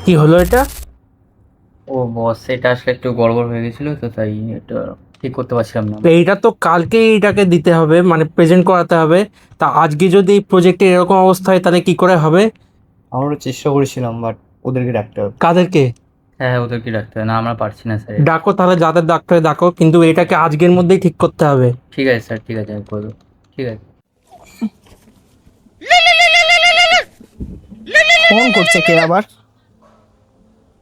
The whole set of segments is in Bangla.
কি হলো এটা? ও বস, এটা আসলে একটু গড়বড় হয়ে গেছিল, তো তাই এটা ঠিক করতে পারছিলাম না। তো এইটা তো কালকে এইটাকে দিতে হবে, মানে প্রেজেন্ট করাতে হবে। তা আজকে যদি এই প্রজেক্টের এরকম অবস্থা হয় তাহলে কি করে হবে? আমরা চেষ্টা করেছিলাম, বাট ওদেরকে ডাকতে হবে। কাদেরকে? হ্যাঁ হ্যাঁ, ওদেরকে ডাকতে হবে, না আমরা পারছি না স্যার। ডাকো তাহলে, যাদের ডাকতে হয় ডাকো, কিন্তু এটাকে আজকের মধ্যেই ঠিক করতে হবে। ঠিক আছে স্যার, ঠিক আছে, আমি করে দেবো। ঠিক আছে। ফোন করছে কে আবার?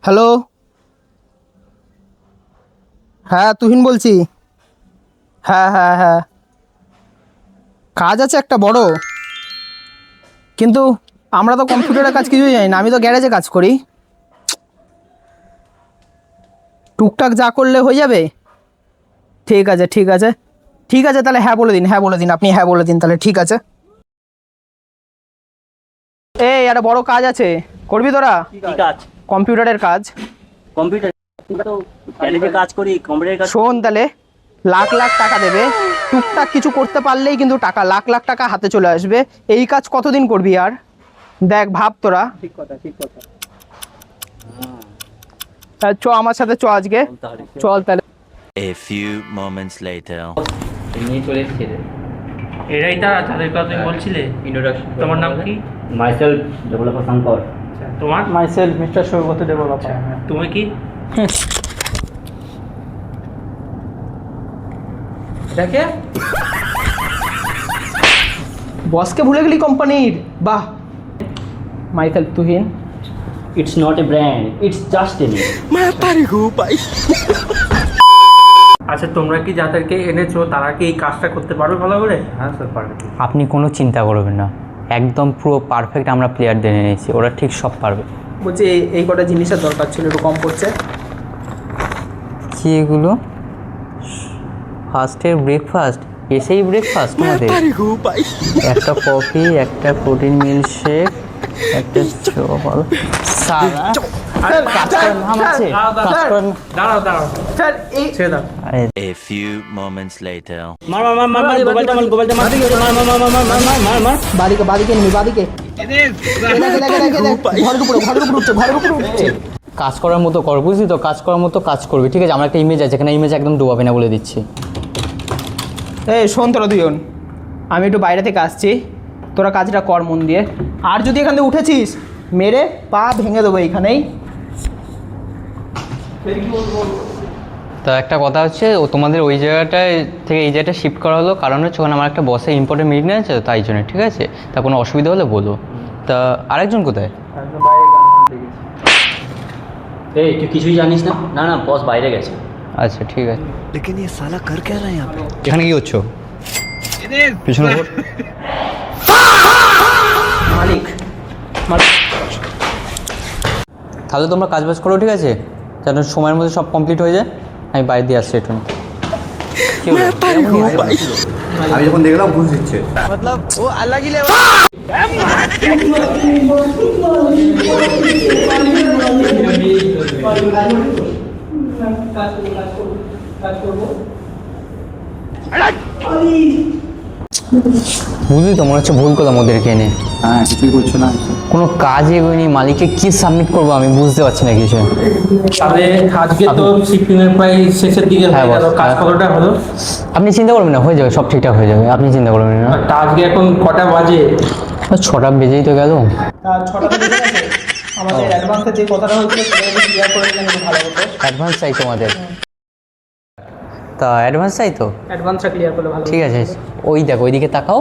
হ্যালো, হ্যাঁ তুহিন বলছি। হ্যাঁ হ্যাঁ হ্যাঁ, কাজ আছে একটা বড়, কিন্তু আমরা তো কম্পিউটারের কাজ কিছুই জানি না, আমি তো গ্যারেজে কাজ করি। টুকটাক যা করলে হয়ে যাবে। ঠিক আছে ঠিক আছে ঠিক আছে, তাহলে হ্যাঁ বলে দিন, হ্যাঁ বলে দিন, আপনি হ্যাঁ বলে দিন তাহলে। ঠিক আছে, এই একটা বড় কাজ আছে, করবি তোরা? কি কাজ? কম্পিউটারের কাজ। কম্পিউটার তো গ্যারেজে কাজ করি, কম্পিউটারের কাজ। শোন তাহলে, লাখ লাখ টাকা দেবে, টুকটাক কিছু করতে পারলেই কিন্তু টাকা, লাখ লাখ টাকা হাতে চলে আসবে। এই কাজ কতদিন করবি আর? দেখ ভাব তোরা। ঠিক কথা, ঠিক কথা। চ আমার সাথে, চ আজকে চল তাহলে। A few moments later. নিয়ে চলে এসেছি এদের। এরাই তারা যাদের কথা তুমি বলছিলে? ইন্ট্রোডাকশন। তোমার নাম কি? Myself developer Shankar. তোমার? Myself mister Saugata developer. তুমি কি? দেখে বসকে ভুলে গেলি কোম্পানির। বাহ, myself Tuhin. It's not a brand, it's just a name. আচ্ছা, তোমরা কি যাদেরকে এনেছো তারা কি এই কাজটা করতে পারবে ভালো করে? হ্যাঁ স্যার, পারবে। আপনি কোনো চিন্তা করবেন না, একদম পুরো পারফেক্ট আমরা প্লেয়ারদের এনেছি, ওরা ঠিক সব পারবে। বলছি এই কটা জিনিসের দরকার ছিল, একটু কম পড়ছে। কি এগুলো? ফার্স্টের ব্রেকফাস্ট, এসেই ব্রেকফাস্ট আমাদের। একটা কফি, একটা প্রোটিন মিল্কশেক, একটা চপ। সারা কাজ করার নাম আছে, কাজ করার দাঁড়াও দাঁড়াও, স্যার এই ছেড়ে দাও। আরে A few moments later. মার মার মার মার মার, গোপালটা মার, গোপালটা মার, মার মার মার মার মার মার মার মার। বাদিকে বাদিকে নিবি, বাদিকে। ঘরের উপরে, ঘরের উপরে উঠছে, ঘরের উপরে উঠছে। কাজ করার মতো কর, বুঝলি তো? কাজ করার মতো কাজ করবি, ঠিক আছে? আমার একটা ইমেজ আছে, এখানে ইমেজ একদম ডোবাবে না বলে দিচ্ছি। এই শোন তোরা দুজন, আমি একটু বাইরে থেকে আসছি, তোরা কাজটা কর মন দিয়ে। আর যদি এখান থেকে উঠেছিস, মেরে পা ভেঙে দেবো এইখানেই। তা একটা কথা হচ্ছে, ও তোমাদের ওই জায়গাটায় থেকে এই জায়গাটা শিফট করা হলো, কারণ হচ্ছে ওখানে আমার একটা বসে ইম্পর্টেন্ট মিটিং আছে, তো তাই জন্য, ঠিক আছে? তা কোনো অসুবিধা হলে বলো। তা আরেকজন কোথায়? এই তুই কিছুই জানিস না? না না, বস বাইরে গেছে। আচ্ছা ঠিক আছে। लेकिन ये साला कर क्या रहा है यहाँ पे? এখানে কি করছো? পিছনে ঘোর। মালিক মালিক তাহলে তোমরা কাজ বাজ করো, ঠিক আছে? যেন সময়ের মধ্যে সব কমপ্লিট হয়ে যায়। আমি বাইরে দিয়ে আসছি একটু। আমি যখন দেখলাম ঘুষ দিচ্ছে। মতলব ও আল্লাহ কি লেবা। বুঝলি তো, মনে হচ্ছে ভুল করলাম ওদেরকে এনে। হ্যাঁ, কিছুই করছো না। কোনো কাজ এগোয়নি, মালিককে কি সাবমিট করবো আমি বুঝতে পারছি না কিছু। তাহলে আজকে তো শিফটিং এর প্রায় শেষের দিকে হ্যাঁ, হয়ে গেল, বস। কাজ কতটা হলো? আপনি চিন্তা করবেন না, হয়ে যাবে, সব ঠিকঠাক হয়ে যাবে, আপনি চিন্তা করবেন না। তা আজকে এখন কটা বাজে? 6টা বেজেই তো গেল। ছটা বেজে গেছে। আমাদের অ্যাডভান্সে যে কথাটা হয়েছিল সেটা যদি ক্লিয়ার করে দিলে একটু ভালো হতো। অ্যাডভান্স চাই তোমাদের? তা অ্যাডভান্স চাই তো? অ্যাডভান্সটা ক্লিয়ার করলে ভালো হতো। ঠিক আছে, ওই দেখো ওইদিকে তাকাও।